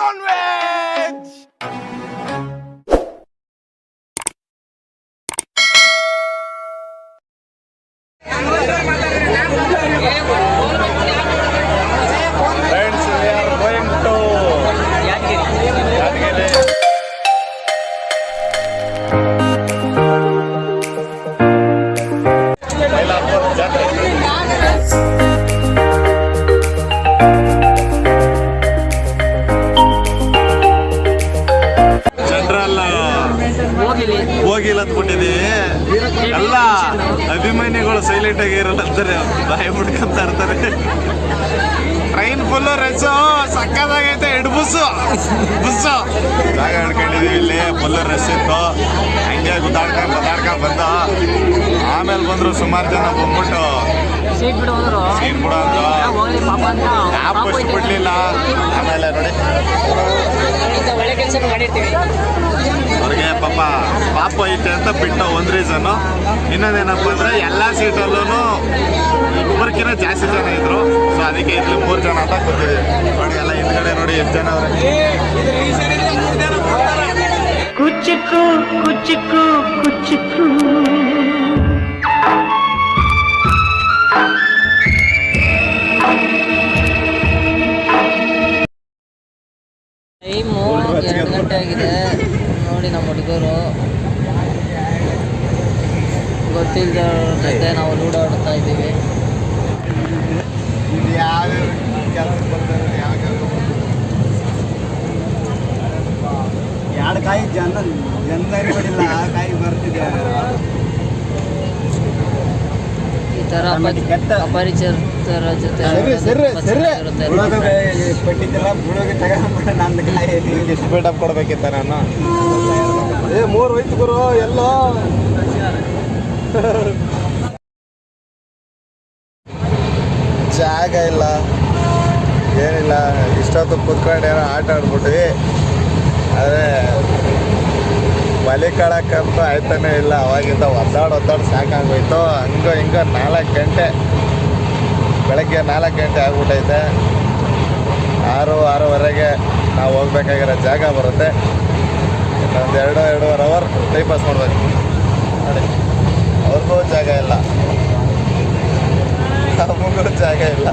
non-veg. Friends, we are going to Yadgiri. Mylapore ಜಾತ್ರೆ. General ಹೋಗಿಲ್ಲ ಅಂದ್ಬಿಟ್ಟಿದೀವಿ. ಎಲ್ಲ ಅಭಿಮಾನಿಗಳು ಸೈಲೆಂಟ್ ಆಗಿ ಇರಲ್ಲ ಅಂತಾರೆ, ಬಾಯಿ ಮುಡ್ಕೊಂತ ಇರ್ತಾರೆ. ಟ್ರೈನ್ ಫುಲ್ ರಶ್, ಸಕ್ಕದಾಗೈತೆ. ಬುಸ್ಸು ಜಾಗ ಹಿಡ್ಕೊಂಡಿದೀವಿ. ಇಲ್ಲಿ ಫುಲ್ ರಶ್ ಇತ್ತು. ಹಂಗೆ ಗುದ್ದಾಡ್ಕೊಂಡ್ ಬಂದ. ಆಮೇಲೆ ಬಂದ್ರು ಸುಮಾರು ಜನ ಬಂದ್ಬಿಟ್ಟು ಸೀಟ್ ಬಿಡೋದ್ರು. ಬಿಡ್ಲಿಲ್ಲ. ಆಮೇಲೆ ನೋಡಿ ಒಳ್ಳೆ ಕೆಲಸ ಮಾಡಿರ್ತೀವಿ. ಅವ್ರಿಗೆ ಪಾಪ ಐತೆ ಅಂತ ಬಿಟ್ಟು ಒಂದು ರೀಸನ್ನು. ಇನ್ನೊಂದೇನಪ್ಪ ಅಂದ್ರೆ ಎಲ್ಲ ಸೀಟಲ್ಲೂ ಇಬ್ಬರಿಗಿಂತ ಜಾಸ್ತಿ ಜನ ಇದ್ರು. ಸೊ ಅದಕ್ಕೆ ಇಲ್ಲಿ 3 ಜನ ಅಂತ ಕೂತಿದ್ದೀವಿ. ನೋಡಿ ಎಲ್ಲ ಹಿಂದ್ಗಡೆ ನೋಡಿ ಎಷ್ಟು ಜನ ಅವ್ರೆ. ಕುಚ್ಚುಕು ಕುಚ್ಚುಕು ಕುಚ್ಚುಕು ಟೈಮು 2 ಗಂಟೆ ಆಗಿದೆ. ನೋಡಿ ನಮ್ಮ ಹುಡುಗರು ಗೊತ್ತಿಲ್ಲದ ಜೊತೆ ನಾವು ಲೂಡೋ ಆಡ್ತಾ ಇದ್ದೀವಿ. ಎರಡು ಕಾಯಿ ಜನದಾರಿ ಬಡಿಲ್ಲ, ಆ ಕಾಯಿ ಬರ್ತಿದೆ. ಈ ಥರ ಅಪರಿಚಿತರ ಜೊತೆ ಪಟ್ಟಿದ್ದೆಲ್ಲ ಬುಡೋಗಿ ತಗೊಂಡ್ಬಿಡ. ನಂದು ಕಾಯಿ ಇಷ್ಟು ಬಿಲ್ಡಪ್ ಕೊಡ್ಬೇಕಿತ್ತ ನಾನು. 3 ಹೋಯ್ತು ಗುರು. ಎಲ್ಲೋ ಜಾಗ ಇಲ್ಲ, ಏನಿಲ್ಲ. ಇಷ್ಟೊತ್ತು ಕೂತ್ಕೊಂಡು ಏನೋ ಆಟ ಆಡ್ಬಿಟ್ವಿ. ಆದರೆ ಮಲಿಕಳಕ್ಕಂತೂ ಆಯ್ತಾನೆ ಇಲ್ಲ. ಅವಾಗಿಂದ ಒದ್ದಾಡಿ ಸಾಕಾಗೋಯ್ತು. ಹಂಗೋ ಹಿಂಗೋ 4 ಗಂಟೆ, ಬೆಳಗ್ಗೆ 4 ಗಂಟೆ ಆಗ್ಬಿಟ್ಟೈತೆ. 6-6:30 ನಾವು ಹೋಗ್ಬೇಕಾಗಿರೋ ಜಾಗ ಬರುತ್ತೆ. ಇನ್ನೊಂದು 2-2.5 ಅವರ್ ಟೈಮ್ ಪಾಸ್ ಮಾಡ್ಬೇಕು. ನೋಡಿ ಅವ್ರಿಗೂ ಜಾಗ ಇಲ್ಲ, ನಮಗೂ ಜಾಗ ಇಲ್ಲ.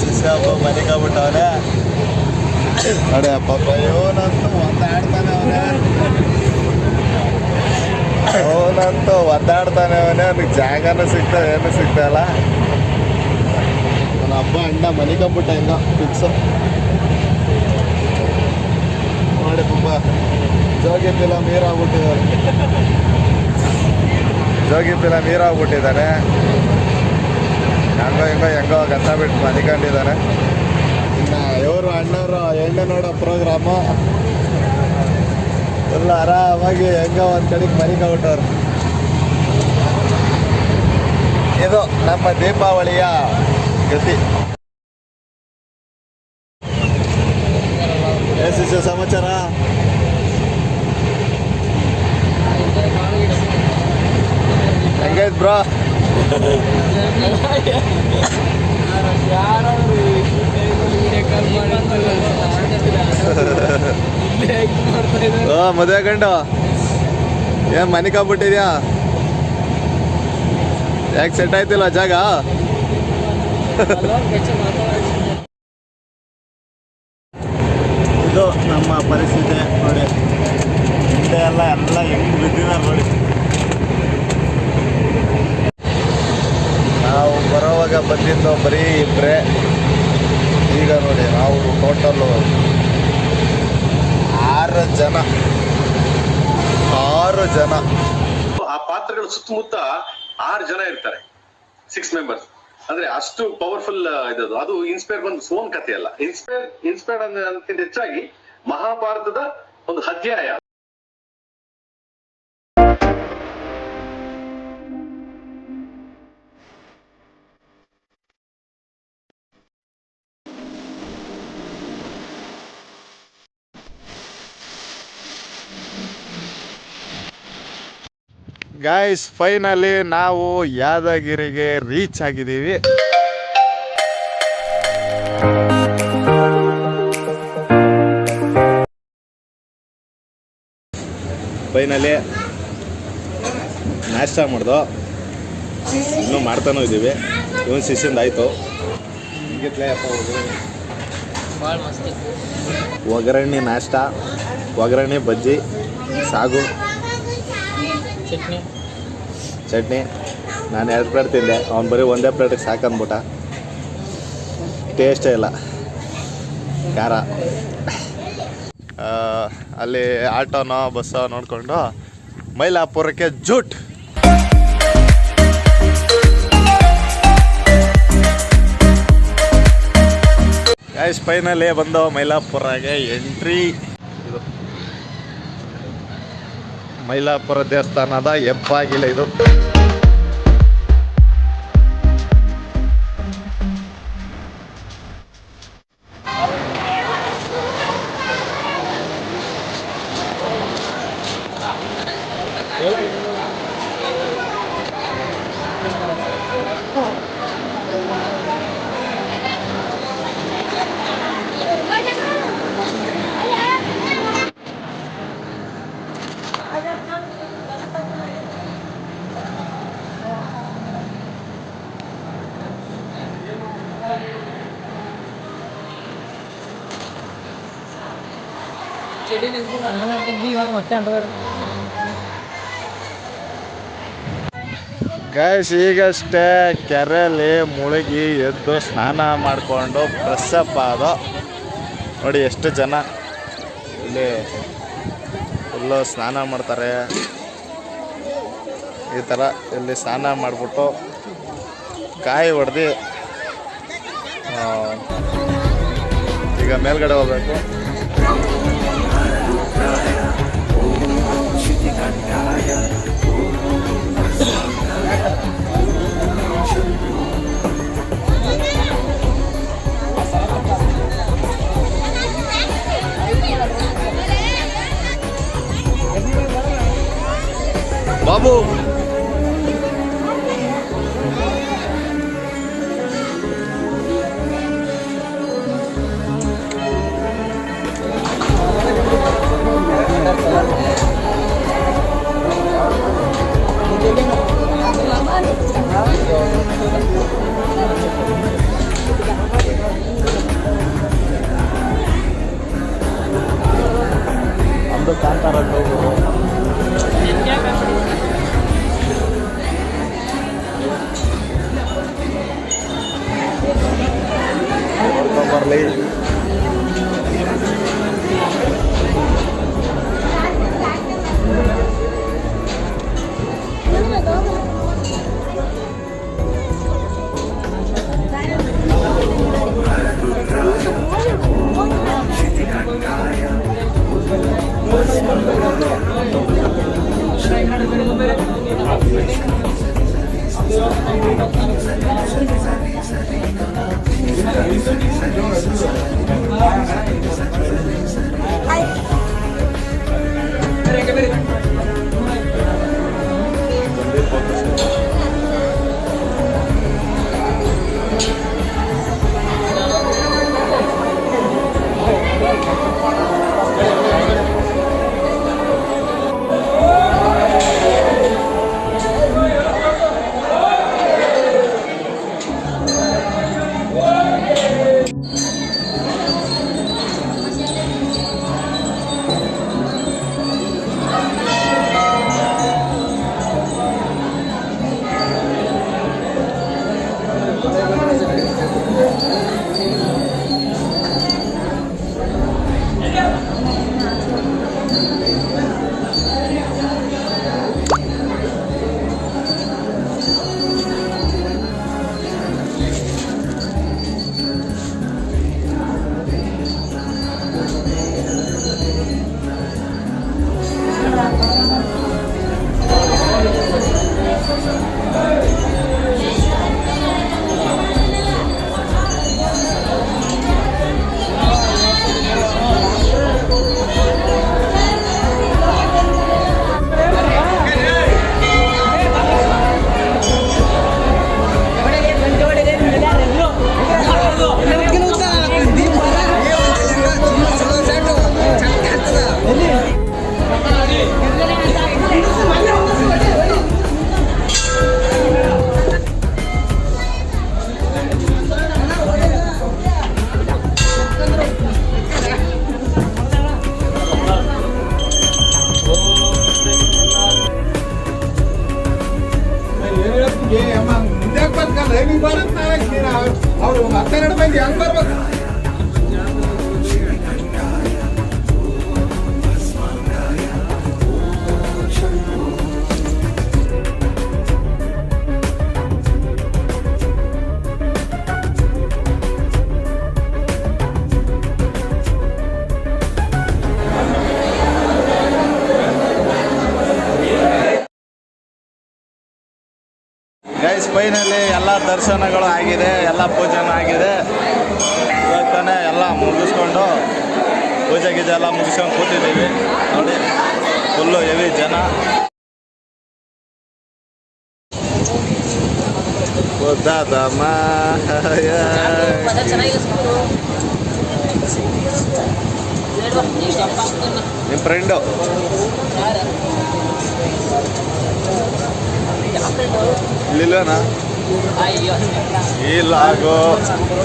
ಶಿಷ್ಯ ಹಬ್ಬ ಮಲಿಕಾಗ್ಬಿಟ್ಟವನೆ. ನೋಡಿ ಪಾಪ ಇವನಂತೂ ಒದ್ದಾಡ್ತಾನೆ ಅವನೇ. ಅವ್ನಿಗೆ ಜಾಗನೂ ಸಿಗ್ತಾ ಏನೂ ಸಿಗ್ತಾಯಿಲ್ಲ. ನನ್ನ ಹಬ್ಬ ಅಣ್ಣ ಮಲಿಕೊಂಬಿಟ್ಟ ಹಿಂಗ ಫಿಕ್ಸು. ನೋಡಿ ಪಾಪ ಜೋಗಿ ಫಿಲಮ್ ನೀರಾಗ್ಬಿಟ್ಟಿದ್ದಾನೆ. ಹೆಂಗೋ ಗಂಧ ಬಿಟ್ಟು ಮಲಿಕೊಂಡಿದ್ದಾನೆ. ಇನ್ನು ಇವರು ಅಣ್ಣವರು ಎಣ್ಣೆ ನೋಡೋ ಪ್ರೋಗ್ರಾಮು ಎಲ್ಲ ಆರಾಮಾಗಿ ಹೆಂಗೋ ಒಂದು ಕಡೆಗೆ ಮಲಿಕೊಂಬಿಟ್ಟವ್ರು. ಇದು ನಮ್ಮ ದೀಪಾವಳಿಯ ಗತಿ. ಎಷ್ಟು ಸಮಾಚಾರ? ಹೆಂಗೈತ್ ಬ್ರೋ? ಮದುವೆ ಗಂಡು ಏನ್ ಮನಿಕಾಗ್ಬಿಟ್ಟಿದ್ಯಾ? ಯಾಕೆ ಸೆಟ್ ಆಯ್ತಿಲ್ಲ ಜಾಗ? ಇದು ನಮ್ಮ ಪರಿಸ್ಥಿತಿ ನೋಡಿ. ಹಿಂದೆ ಎಲ್ಲ ಹೆಂಗ್ ಬಿದ್ದಿದ್ದಾರೆ ನೋಡಿ. ನಾವು ಬರೋವಾಗ ಬಂದಿದ್ದು ಬರೀ 2. ಈಗ ನೋಡಿ ನಾವು ಟೋಟಲ್ಲು 6 ಜನ. ಆ ಪಾತ್ರಗಳ ಸುತ್ತಮುತ್ತ 6 ಜನ ಇರ್ತಾರೆ. 6 ಮೆಂಬರ್ಸ್ ಅಂದ್ರೆ ಅಷ್ಟು ಪವರ್ಫುಲ್ ಇದದು. ಅದು ಇನ್ಸ್ಪೈರ್ ಬಂದು ಸೋನ್ ಕಥೆ ಅಲ್ಲ. ಇನ್ಸ್ಪೈರ್ಡ್ ಅನ್ನೋದಕ್ಕಿಂತ ಹೆಚ್ಚಾಗಿ ಮಹಾಭಾರತದ ಒಂದು ಅಧ್ಯಾಯ. ಗೈಸ್ ಫೈನಲಿ ನಾವು ಯಾದಗಿರಿಗೆ ರೀಚ್ ಆಗಿದ್ದೀವಿ. ಫೈನಲಿ ನಾಷ್ಟ ಮಾಡ್ದು, ಇನ್ನೂ ಮಾಡ್ತಾನೂ ಇದ್ದೀವಿ. ಇವನು ಶಿಷ್ಯಂದು ಆಯಿತು. ಹಿಂಗಿತ್ಲೇ ಅಪ್ಪ ಭಾಳ ಮಸ್ತಿ. ಒಗ್ಗರಣೆ ನಾಷ್ಟ, ಒಗ್ಗರಣೆ ಬಜ್ಜಿ, ಸಾಗು, ಚಟ್ನಿ. ನಾನು 2 ಪ್ಲೇಟ್ ತಿಂದೆ, ಅವ್ನು ಬರೀ ಒಂದೇ ಪ್ಲೇಟಿಗೆ ಸಾಕಂದ್ಬಿಟ್ಟ. ಟೇಸ್ಟೇ ಇಲ್ಲ, ಖಾರ. ಅಲ್ಲಿ ಆಟೋನೋ ಬಸ್ಸೋ ನೋಡಿಕೊಂಡು ಮೈಲಾಪುರಕ್ಕೆ ಜೂಟ್. ಗೈಸ್ ಫೈನಲಿ ಬಂದು ಮೈಲಾಪುರಗೆ ಎಂಟ್ರಿ. ಇದು ಮೈಲಾಪುರ ದೇವಸ್ಥಾನದ ಹೆಬ್ಬಾಗಿಲ ಇದು. ಗೈಸ್ ಈಗಷ್ಟೇ ಕೆರೆಯಲ್ಲಿ ಮುಳುಗಿ ಎದ್ದು ಸ್ನಾನ ಮಾಡಿಕೊಂಡು ಫ್ರೆಶ್ ಅಪ್ ಆದೋ. ನೋಡಿ ಎಷ್ಟು ಜನ ಇಲ್ಲಿ ಫುಲ್ಲು ಸ್ನಾನ ಮಾಡ್ತಾರೆ. ಈ ಥರ ಇಲ್ಲಿ ಸ್ನಾನ ಮಾಡಿಬಿಟ್ಟು ಕಾಯಿ ಹೊಡೆದು ಈಗ ಮೇಲ್ಗಡೆ ಹೋಗ್ಬೇಕು. ಬಾಬು ನಮ್ದು ಕಾಂತಾರ ಬರಲಿ. ಟೈಮಿಗೆ ಬರುತ್ತೆ ಅವ್ರು 12 ಮಂದಿ ಹೆಂಗ್ ಬರ್ಬೇಕು. ಗೈಸ್ ಫೈನಲಿ ಎಲ್ಲ ದರ್ಶನಗಳು ಆಗಿದೆ, ಎಲ್ಲ ಪೂಜೆನೂ ಆಗಿದೆ. ಇವಾಗ ತಾನೇ ಎಲ್ಲ ಮುಗಿಸ್ಕೊಂಡು ಪೂಜೆ ಗೀಜೆ ಎಲ್ಲ ಮುಗಿಸ್ಕೊಂಡು ಕೂತಿದ್ದೀವಿ ನೋಡಿ. ಫುಲ್ಲು ಹೆವಿ ಜನ. ನಿಮ್ಮ ಫ್ರೆಂಡು ಇಲ್ಲಿಲ್ಲನಾ? ಇಲ್ಲ ಆಗೋ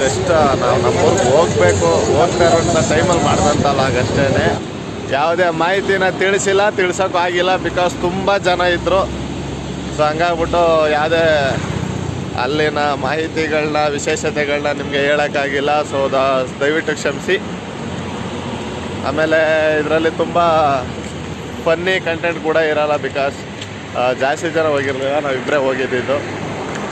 ಜಸ್ಟ್ ನಾವು ನಮ್ಮೂರ್ಗೆ ಹೋಗ್ಬೇಕು, ಹೋಗ್ತಾ ಇರೋಂಥ ಟೈಮಲ್ಲಿ ಮಾಡಿದಂಥ ಲಾಗ್ ಅಷ್ಟೇ. ಯಾವುದೇ ಮಾಹಿತಿನ ತಿಳಿಸೋಕ್ಕೂ ಆಗಿಲ್ಲ, ಬಿಕಾಸ್ ತುಂಬ ಜನ ಇದ್ದರು. ಸೊ ಹಂಗಾಗ್ಬಿಟ್ಟು ಯಾವುದೇ ಅಲ್ಲಿನ ಮಾಹಿತಿಗಳನ್ನ ವಿಶೇಷತೆಗಳನ್ನ ನಿಮಗೆ ಹೇಳೋಕ್ಕಾಗಿಲ್ಲ. ಸೊ ದಯವಿಟ್ಟು ಕ್ಷಮಿಸಿ. ಆಮೇಲೆ ಇದರಲ್ಲಿ ತುಂಬ ಫನ್ನಿ ಕಂಟೆಂಟ್ ಕೂಡ ಇರೋಲ್ಲ, ಬಿಕಾಸ್ ಜಾಸ್ತಿ ಜನ ಹೋಗಿರಲಿಲ್ಲ, ನಾವಿಬ್ಬರೇ ಹೋಗಿದ್ದಿದ್ದು.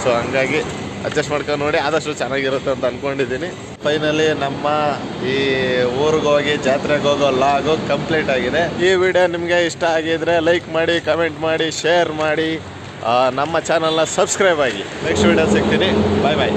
ಸೊ ಹಂಗಾಗಿ ಅಡ್ಜಸ್ಟ್ ಮಾಡ್ಕೊಂಡು ನೋಡಿ, ಆದಷ್ಟು ಚೆನ್ನಾಗಿರುತ್ತೆ ಅಂತ ಅಂದ್ಕೊಂಡಿದ್ದೀನಿ. ಫೈನಲಿ ನಮ್ಮ ಈ ಊರಿಗೆ ಹೋಗಿ ಜಾತ್ರೆಗೆ ಹೋಗೋ ಲಾಗು ಕಂಪ್ಲೀಟ್ ಆಗಿದೆ. ಈ ವಿಡಿಯೋ ನಿಮಗೆ ಇಷ್ಟ ಆಗಿದ್ರೆ ಲೈಕ್ ಮಾಡಿ, ಕಮೆಂಟ್ ಮಾಡಿ, ಶೇರ್ ಮಾಡಿ, ನಮ್ಮ ಚಾನಲ್ನ ಸಬ್ಸ್ಕ್ರೈಬ್ ಆಗಿ. ನೆಕ್ಸ್ಟ್ ವಿಡಿಯೋ ಸಿಗ್ತೀನಿ. ಬಾಯ್ ಬಾಯ್.